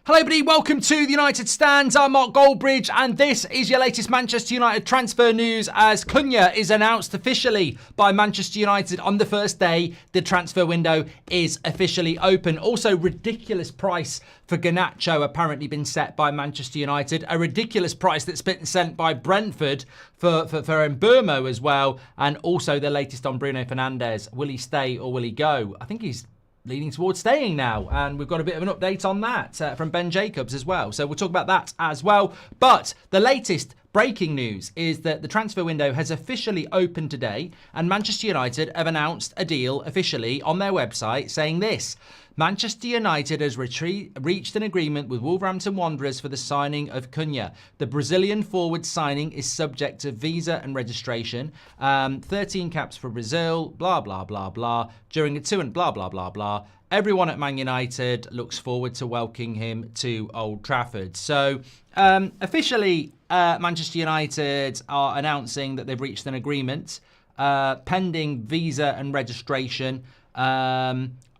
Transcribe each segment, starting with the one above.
Hello everybody, welcome to the United Stands. I'm Mark Goldbridge and this is your latest Manchester United transfer news as Cunha is announced officially by Manchester United on the first day. The transfer window is officially open. Also, ridiculous price for Ganacho apparently been set by Manchester United. A ridiculous price that's been sent by Brentford for Emurmo as well. And also the latest on Bruno Fernandez. Will he stay or will he go? I think he's leaning towards staying now, and we've got a bit of an update on that from Ben Jacobs as well, so we'll talk about that as well. But the latest breaking news is that the transfer window has officially opened today, and Manchester United have announced a deal officially on their website saying this: Manchester United has reached an agreement with Wolverhampton Wanderers for the signing of Cunha. The Brazilian forward signing is subject to visa and registration. 13 caps for Brazil, blah, blah, blah, blah. During a tour and blah, blah, blah, blah. Everyone at Man United looks forward to welcoming him to Old Trafford. So, officially, Manchester United are announcing that they've reached an agreement pending visa and registration.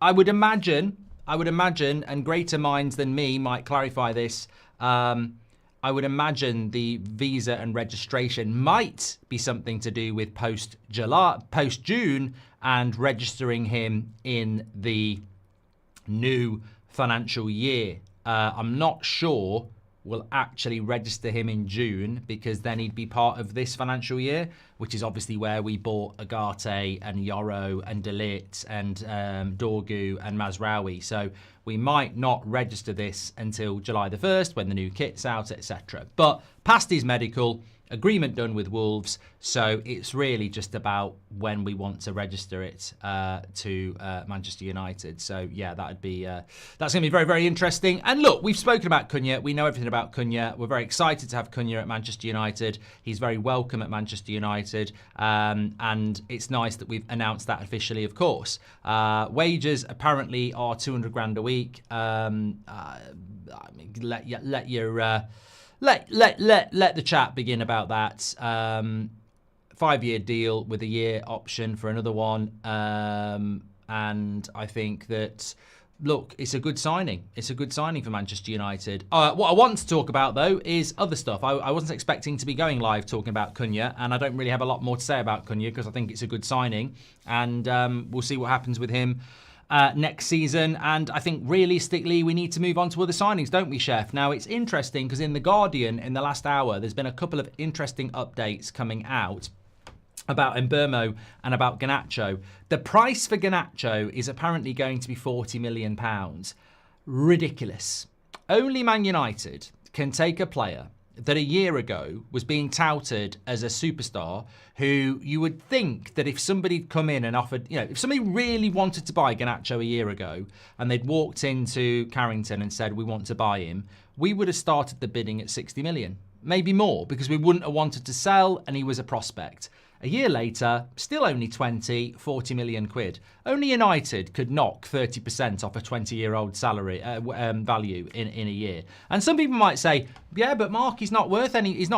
I would imagine, and greater minds than me might clarify this, I would imagine the visa and registration might be something to do with post-June and registering him in the new financial year. I'm not sure we'll actually register him in June because then he'd be part of this financial year, which is obviously where we bought Agate and Yoro and De Ligt and Dorgu and Mazraoui. So we might not register this until July the 1st when the new kit's out, etc. But past his medical, agreement done with Wolves, so it's really just about when we want to register it to Manchester United. So yeah, that's going to be very, very interesting. And look, we've spoken about Cunha. We know everything about Cunha. We're very excited to have Cunha at Manchester United. He's very welcome at Manchester United, and it's nice that we've announced that officially. Of course, wages apparently are 200 grand a week. Let the chat begin about that. 5-year deal with a year option for another one. And I think that, look, it's a good signing. It's a good signing for Manchester United. What I want to talk about, though, is other stuff. I wasn't expecting to be going live talking about Cunha, and I don't really have a lot more to say about Cunha because I think it's a good signing. And we'll see what happens with him next season. And I think realistically we need to move on to other signings, don't we, Chef? Now, it's interesting because in The Guardian in the last hour there's been a couple of interesting updates coming out about Emurmo and about Ganacho. The price for Ganacho is apparently going to be £40 million. Ridiculous. Only Man United can take a player that a year ago was being touted as a superstar, who you would think that if somebody'd come in and offered, if somebody really wanted to buy Ganacho a year ago and they'd walked into Carrington and said, we want to buy him, we would have started the bidding at 60 million, maybe more, because we wouldn't have wanted to sell and he was a prospect. A year later, still only 40 million quid. Only United could knock 30% off a 20-year-old salary value in a year. And some people might say, yeah, but Mark, he's not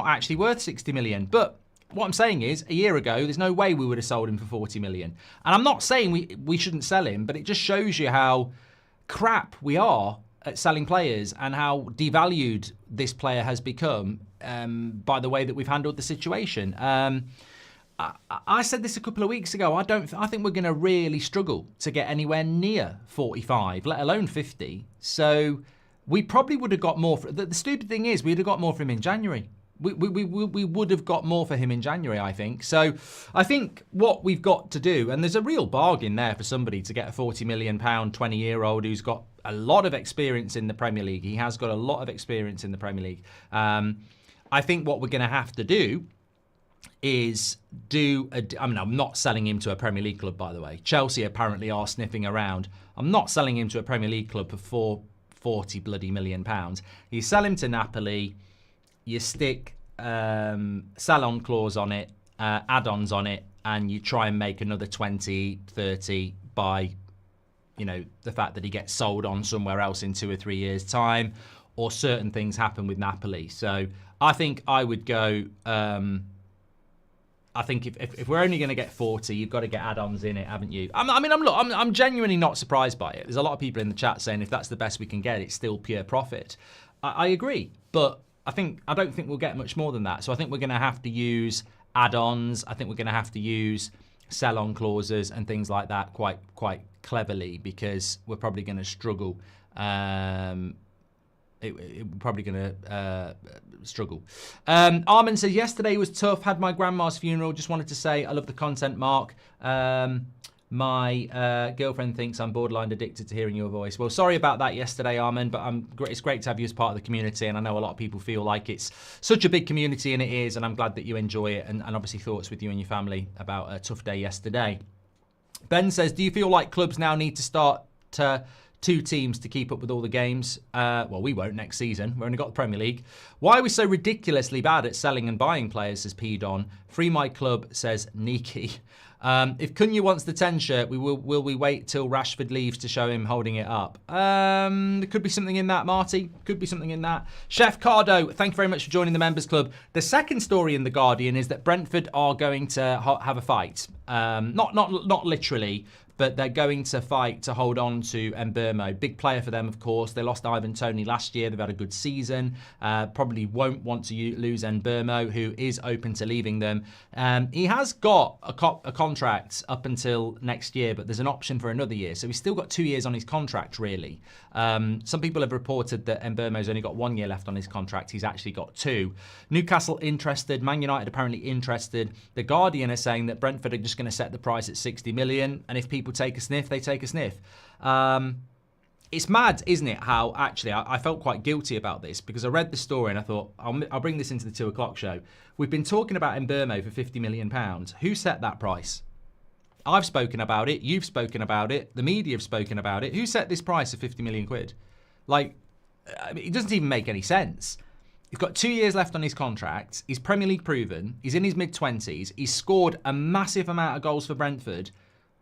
actually worth 60 million. But what I'm saying is, a year ago, there's no way we would have sold him for 40 million. And I'm not saying we shouldn't sell him, but it just shows you how crap we are at selling players and how devalued this player has become by the way that we've handled the situation. I said this a couple of weeks ago. I think we're going to really struggle to get anywhere near 45, let alone 50. So we probably would have got more. The stupid thing is, we'd have got more for him in January. We would have got more for him in January, I think. So I think what we've got to do, and there's a real bargain there for somebody to get a £40 million, 20-year-old who's got a lot of experience in the Premier League. He has got a lot of experience in the Premier League. I think what we're going to have to do is I'm not selling him to a Premier League club, by the way. Chelsea apparently are sniffing around. I'm not selling him to a Premier League club for £40 million. You sell him to Napoli, you stick sell-on clause on it, add-ons on it, and you try and make another 20, 30 by, the fact that he gets sold on somewhere else in 2 or 3 years' time, or certain things happen with Napoli. So I think I would go I think if we're only going to get 40, you've got to get add-ons in it, haven't you? I'm genuinely not surprised by it. There's a lot of people in the chat saying if that's the best we can get, it's still pure profit. I agree, but I don't think we'll get much more than that. So I think we're going to have to use add-ons. I think we're going to have to use sell-on clauses and things like that quite cleverly, because we're probably going to struggle. We're probably going to struggle. Armin says, yesterday was tough. Had my grandma's funeral. Just wanted to say I love the content, Mark. My girlfriend thinks I'm borderline addicted to hearing your voice. Well, sorry about that yesterday, Armin, but it's great to have you as part of the community, and I know a lot of people feel like it's such a big community, and it is, and I'm glad that you enjoy it, and obviously thoughts with you and your family about a tough day yesterday. Ben says, do you feel like clubs now need to start two teams to keep up with all the games? Well, we won't next season. We've only got the Premier League. Why are we so ridiculously bad at selling and buying players, says P-Don. Free my club, says Niki. If Cunha wants the 10 shirt, will we wait till Rashford leaves to show him holding it up? There could be something in that, Marty. Could be something in that. Chef Cardo, thank you very much for joining the members club. The second story in The Guardian is that Brentford are going to have a fight. Not literally, but they're going to fight to hold on to Emurmo. Big player for them, of course. They lost Ivan Toney last year. They've had a good season. Probably won't want to lose Emurmo, who is open to leaving them. He has got a contract up until next year, but there's an option for another year. So he's still got 2 years on his contract, really. Some people have reported that Emurmo's only got 1 year left on his contract. He's actually got 2. Newcastle interested. Man United apparently interested. The Guardian are saying that Brentford are just going to set the price at 60 million. And if people take a sniff, they take a sniff. It's mad, isn't it, how actually I felt quite guilty about this, because I read the story and I thought, I'll bring this into the 2 o'clock show. We've been talking about Emurmo for £50 million. Who set that price? I've spoken about it. You've spoken about it. The media have spoken about it. Who set this price of 50 million quid? Like, I mean, it doesn't even make any sense. He's got 2 years left on his contract. He's Premier League proven. He's in his mid-20s. He's scored a massive amount of goals for Brentford.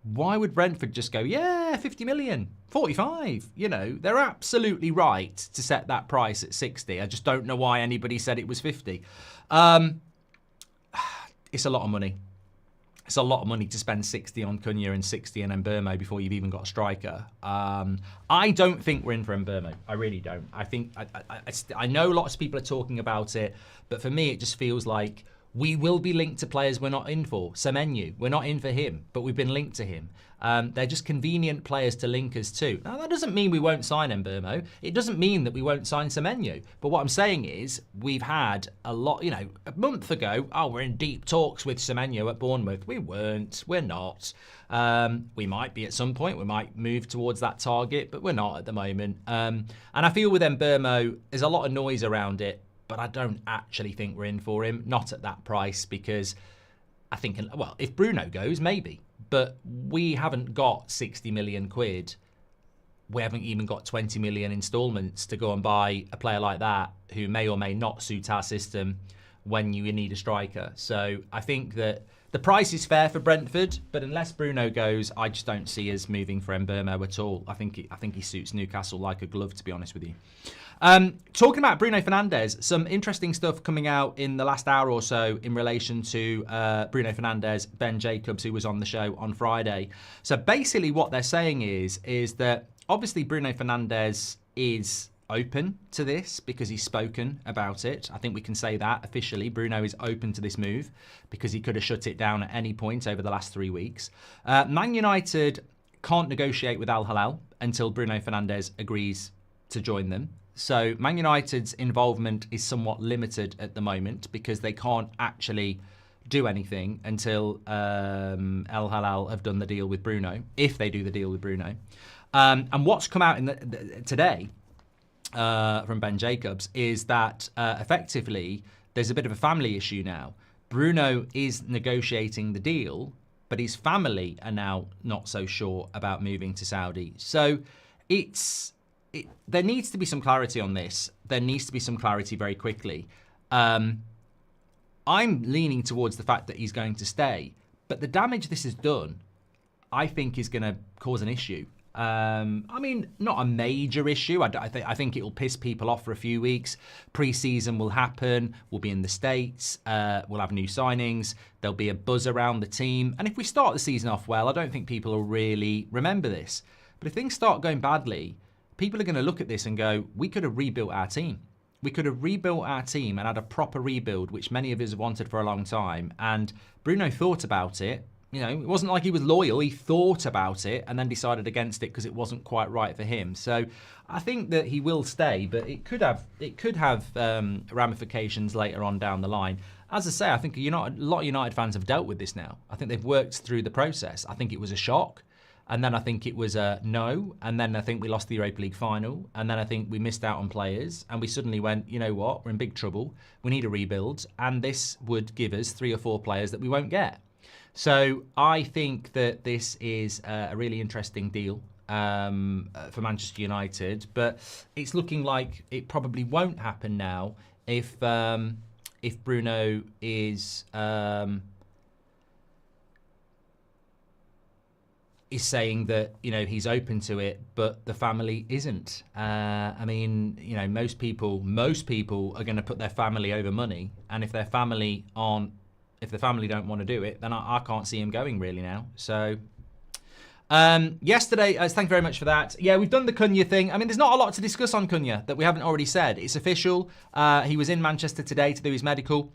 Why would Brentford just go, yeah, 50 million, 45? You know, they're absolutely right to set that price at 60. I just don't know why anybody said it was 50. It's a lot of money. It's a lot of money to spend 60 on Cunha and 60 on Emurmo before you've even got a striker. I don't think we're in for Emurmo. I really don't. I think I know lots of people are talking about it, but for me, it just feels like we will be linked to players we're not in for. Semenyo, we're not in for him, but we've been linked to him. They're just convenient players to link us to. Now, that doesn't mean we won't sign Emurmo. It doesn't mean that we won't sign Semenyo. But what I'm saying is we've had a lot, you know, a month ago, we're in deep talks with Semenyo at Bournemouth. We weren't. We're not. We might be at some point. We might move towards that target, but we're not at the moment. And I feel with Emurmo, there's a lot of noise around it, but I don't actually think we're in for him. Not at that price, because I think, well, if Bruno goes, maybe. But we haven't got 60 million quid. We haven't even got 20 million instalments to go and buy a player like that who may or may not suit our system when you need a striker. So I think that the price is fair for Brentford, but unless Bruno goes, I just don't see us moving for Emurmo at all. I think he suits Newcastle like a glove, to be honest with you. Talking about Bruno Fernandez, some interesting stuff coming out in the last hour or so in relation to Bruno Fernandez, Ben Jacobs, who was on the show on Friday. So basically what they're saying is that obviously Bruno Fernandez is open to this because he's spoken about it. I think we can say that officially. Bruno is open to this move because he could have shut it down at any point over the last 3 weeks. Man United can't negotiate with Al-Hilal until Bruno Fernandez agrees to join them. So Man United's involvement is somewhat limited at the moment because they can't actually do anything until Al-Hilal have done the deal with Bruno, if they do the deal with Bruno. And what's come out in today from Ben Jacobs is that effectively there's a bit of a family issue now. Bruno is negotiating the deal, but his family are now not so sure about moving to Saudi. So there needs to be some clarity on this. There needs to be some clarity very quickly. I'm leaning towards the fact that he's going to stay, but the damage this has done, I think, is going to cause an issue. I mean, not a major issue. I think it'll piss people off for a few weeks. Pre-season will happen. We'll be in the States. We'll have new signings. There'll be a buzz around the team. And if we start the season off well, I don't think people will really remember this. But if things start going badly, people are going to look at this and go, we could have rebuilt our team. We could have rebuilt our team and had a proper rebuild, which many of us have wanted for a long time. And Bruno thought about it. You know, it wasn't like he was loyal. He thought about it and then decided against it because it wasn't quite right for him. So I think that he will stay, but it could have ramifications later on down the line. As I say, I think a lot of United fans have dealt with this now. I think they've worked through the process. I think it was a shock. And then I think it was a no. And then I think we lost the Europa League final. And then I think we missed out on players. And we suddenly went, you know what? We're in big trouble. We need a rebuild. And this would give us 3 or 4 players that we won't get. So I think that this is a really interesting deal for Manchester United. But it's looking like it probably won't happen now if Bruno is saying that, you know, he's open to it, but the family isn't. I mean, you know, most people are going to put their family over money, and if their family don't want to do it, then I can't see him going really now. So yesterday, thank you very much for that. Yeah, we've done the Cunha thing. I mean, there's not a lot to discuss on Cunha that we haven't already said. It's official. He was in Manchester today to do his medical.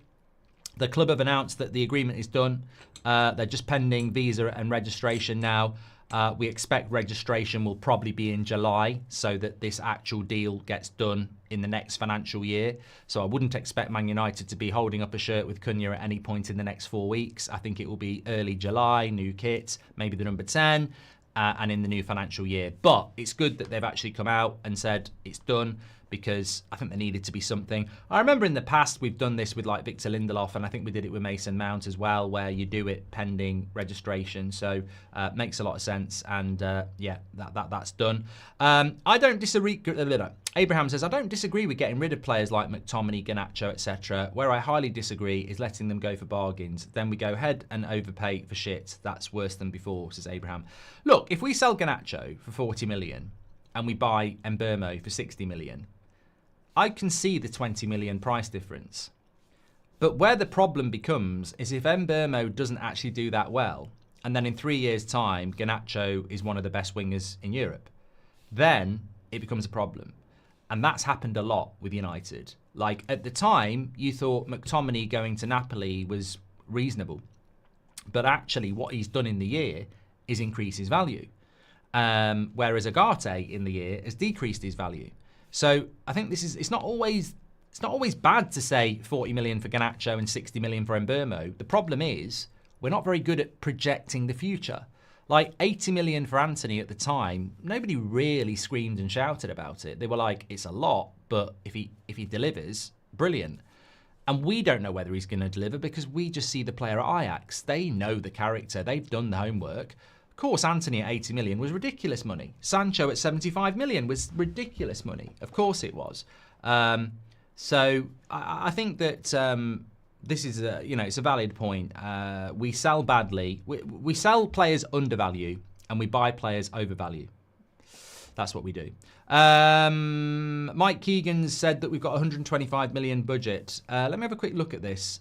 The club have announced that the agreement is done. They're just pending visa and registration now. We expect registration will probably be in July so that this actual deal gets done in the next financial year. So I wouldn't expect Man United to be holding up a shirt with Cunha at any point in the next 4 weeks. I think it will be early July, new kit, maybe the number 10, and in the new financial year. But it's good that they've actually come out and said it's done, because I think there needed to be something. I remember in the past we've done this with like Victor Lindelof, and I think we did it with Mason Mount as well, where you do it pending registration. So makes a lot of sense, and yeah, that's done. I don't disagree. Abraham says, I don't disagree with getting rid of players like McTominay, Ganacho, etc. Where I highly disagree is letting them go for bargains. Then we go ahead and overpay for shit. That's worse than before, says Abraham. Look, if we sell Ganacho for 40 million and we buy MBUEMO for 60 million, I can see the 20 million price difference. But where the problem becomes is if MBUEMO doesn't actually do that well, and then in 3 years' time, Ganacho is one of the best wingers in Europe, then it becomes a problem. And that's happened a lot with United. Like, at the time, you thought McTominay going to Napoli was reasonable. But actually, what he's done in the year is increase his value. Whereas Agate in the year has decreased his value. So I think it's not always bad to say 40 million for Ganacho and 60 million for MBUEMO. The problem is we're not very good at projecting the future. Like 80 million for Anthony at the time, nobody really screamed and shouted about it. They were like, it's a lot, but if he delivers, brilliant. And we don't know whether he's going to deliver because we just see the player at Ajax. They know the character. They've done the homework. Of course, Anthony at 80 million was ridiculous money. Sancho at 75 million was ridiculous money. Of course it was. So I think that this is it's a valid point. We sell badly. We sell players undervalue and we buy players overvalue. That's what we do. Mike Keegan said that we've got 125 million budget. Let me have a quick look at this.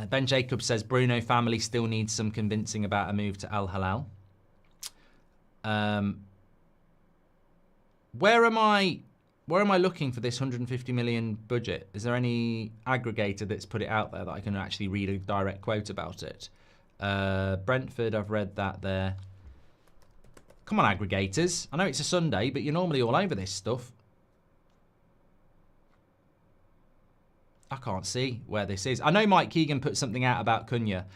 Ben Jacobs says Bruno family still needs some convincing about a move to Al-Hilal. Where am I looking for this 150 million budget? Is there any aggregator that's put it out there that I can actually read a direct quote about it? Brentford, I've read that there. Come on, aggregators. I know it's a Sunday, but you're normally all over this stuff. I can't see where this is. I know Mike Keegan put something out about Cunha.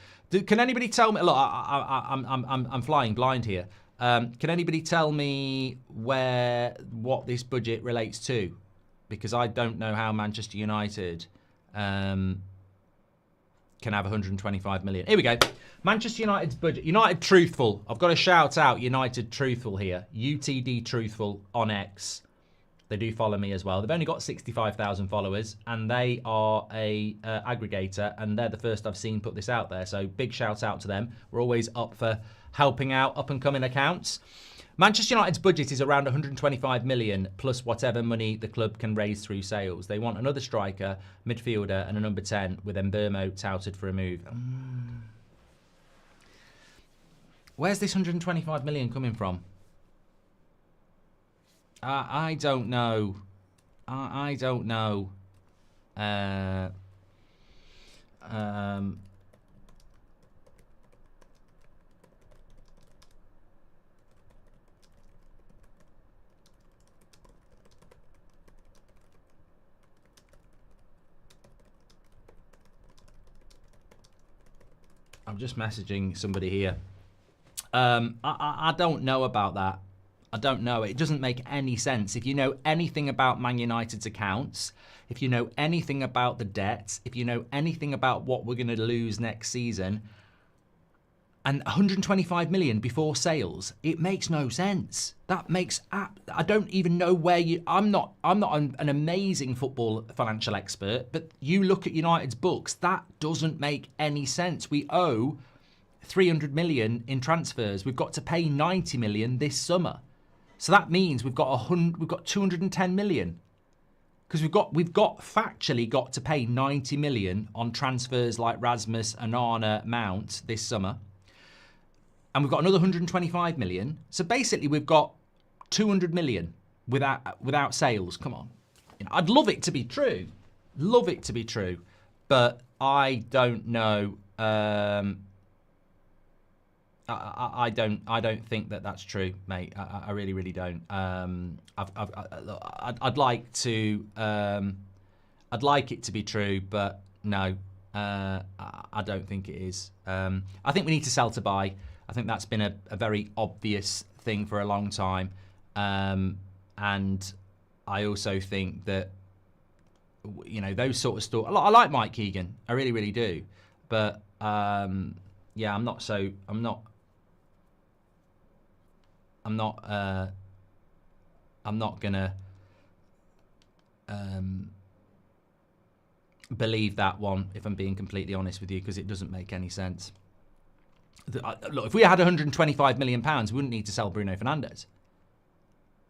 Can anybody tell me? Look, I'm flying blind here. Can anybody tell me what this budget relates to? Because I don't know how Manchester United can have 125 million. Here we go. Manchester United's budget. United Truthful. I've got to shout out United Truthful here. UTD Truthful on X. They do follow me as well. They've only got 65,000 followers, and they are a aggregator, and they're the first I've seen put this out there. So big shout out to them. We're always up for helping out up-and-coming accounts. Manchester United's budget is around 125 million plus whatever money the club can raise through sales. They want another striker, midfielder, and a number 10 with Emurmo touted for a move. Where's this 125 million coming from? I don't know. I don't know. I'm just messaging somebody here. I don't know about that. I don't know. It doesn't make any sense. If you know anything about Man United's accounts, if you know anything about the debts, if you know anything about what we're going to lose next season, and 125 million before sales, it makes no sense. That makes I don't even know where you. I'm not an amazing football financial expert, but you look at United's books. That doesn't make any sense. We owe 300 million in transfers. We've got to pay 90 million this summer. So that means we've got 210 million, because we've got factually got to pay 90 million on transfers like Rasmus, Onana, Mount this summer, and we've got another 125 million. So basically, we've got 200 million without sales. Come on, I'd love it to be true, but I don't know. I don't think that that's true, mate. I really, really don't. I'd like it to be true, but no, I don't think it is. I think we need to sell to buy. I think that's been a very obvious thing for a long time, and I also think that those sort of stories. I like Mike Keegan, I really, really do, but yeah, I'm not gonna believe that one, if I'm being completely honest with you, because it doesn't make any sense. Look, if we had 125 million pounds, we wouldn't need to sell Bruno Fernandez.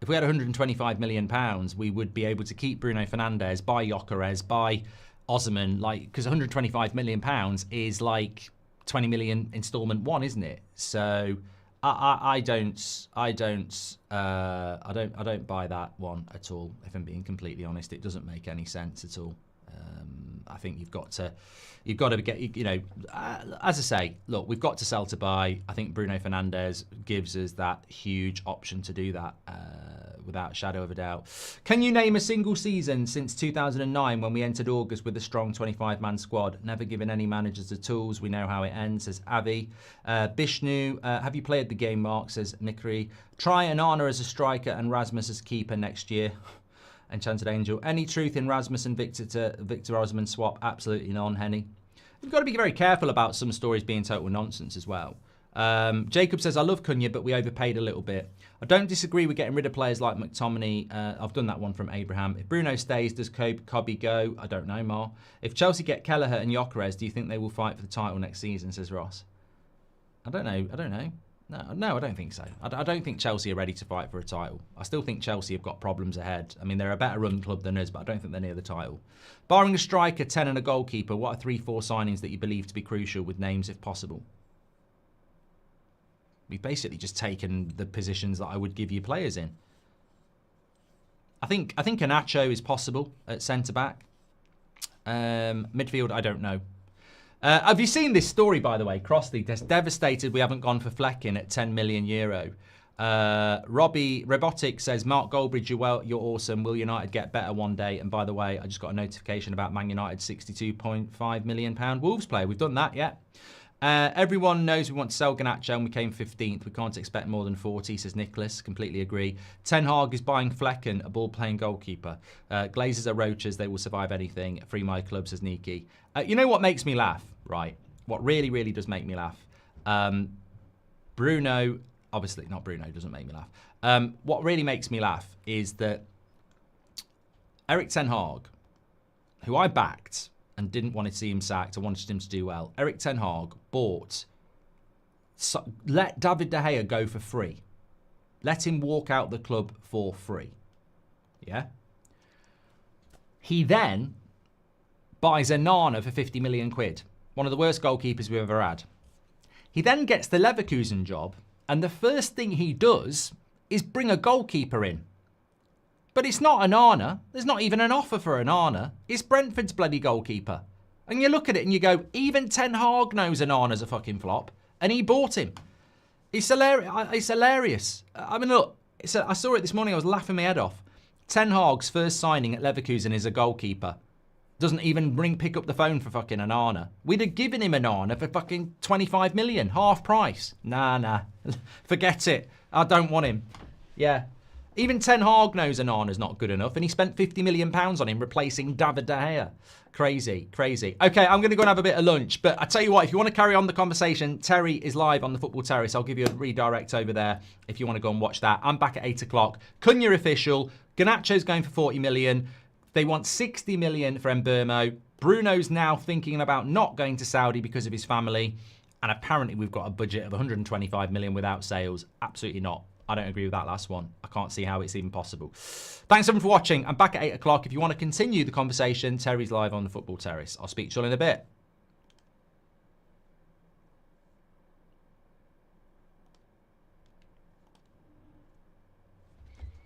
If we had 125 million pounds, we would be able to keep Bruno Fernandez, buy Gyökeres, buy Osimhen, because 125 million pounds is like 20 million installment one, isn't it? So I don't buy that one at all. If I'm being completely honest, it doesn't make any sense at all. I think you've got to get, as I say, look, we've got to sell to buy. I think Bruno Fernandez gives us that huge option to do that without a shadow of a doubt. Can you name a single season since 2009 when we entered August with a strong 25-man squad? Never given any managers the tools. We know how it ends, says Avi. Bishnu, have you played the game, Mark, says Nikri. Try Onana as a striker and Rasmus as keeper next year. Enchanted Angel. Any truth in Rasmus and Victor Osimhen swap? Absolutely none, Henny. You've got to be very careful about some stories being total nonsense as well. Jacob says, I love Cunha, but we overpaid a little bit. I don't disagree with getting rid of players like McTominay. I've done that one from Abraham. If Bruno stays, does Cobby go? I don't know, Mar. If Chelsea get Kelleher and Gyökeres, do you think they will fight for the title next season, says Ross? I don't know. No, I don't think so. I don't think Chelsea are ready to fight for a title. I still think Chelsea have got problems ahead. I mean, they're a better run club than us, but I don't think they're near the title. Barring a striker, 10 and a goalkeeper, what are 3-4 signings that you believe to be crucial, with names if possible? We've basically just taken the positions that I would give you players in. I think Ganacho is possible at centre-back. Midfield, I don't know. Have you seen this story, by the way? Crossley, devastated we haven't gone for Fleckin at 10 million euro. Robbie Robotic says, Mark Goldbridge, you're awesome. Will United get better one day? And by the way, I just got a notification about Man United £62.5 million Wolves player. We've done that, yeah. Everyone knows we want to sell Ganacho and we came 15th. We can't expect more than 40, says Nicholas. Completely agree. Ten Hag is buying Flecken, a ball-playing goalkeeper. Glazers are roaches. They will survive anything. Free my club, says Niki. You know what makes me laugh, right? What really, really does make me laugh? Bruno, obviously not Bruno, doesn't make me laugh. What really makes me laugh is that Erik ten Hag, who I backed and didn't want to see him sacked, I wanted him to do well. Erik ten Hag let David De Gea go for free. Let him walk out the club for free. Yeah? He then buys Onana for 50 million quid. One of the worst goalkeepers we've ever had. He then gets the Leverkusen job, and the first thing he does is bring a goalkeeper in. But it's not Onana. There's not even an offer for Onana. It's Brentford's bloody goalkeeper. And you look at it and you go, even Ten Hag knows Onana's a fucking flop, and he bought him. It's hilarious. It's hilarious. I mean, look, I saw it this morning. I was laughing my head off. Ten Hag's first signing at Leverkusen is a goalkeeper. Doesn't even pick up the phone for fucking Onana. We'd have given him Onana for fucking 25 million, half price. Nah. Forget it. I don't want him. Yeah. Even Ten Hag knows Onana's not good enough, and he spent £50 million on him replacing David De Gea. Crazy. Okay, I'm going to go and have a bit of lunch, but I tell you what, if you want to carry on the conversation, Terry is live on the Football Terrace. I'll give you a redirect over there if you want to go and watch that. I'm back at 8 o'clock. Cunha official. Ganacho's going for 40 million. They want 60 million for Emurmo. Bruno's now thinking about not going to Saudi because of his family. And apparently we've got a budget of 125 million without sales. Absolutely not. I don't agree with that last one. I can't see how it's even possible. Thanks everyone for watching. I'm back at 8 o'clock. If you want to continue the conversation, Terry's live on the Football Terrace. I'll speak to you all in a bit.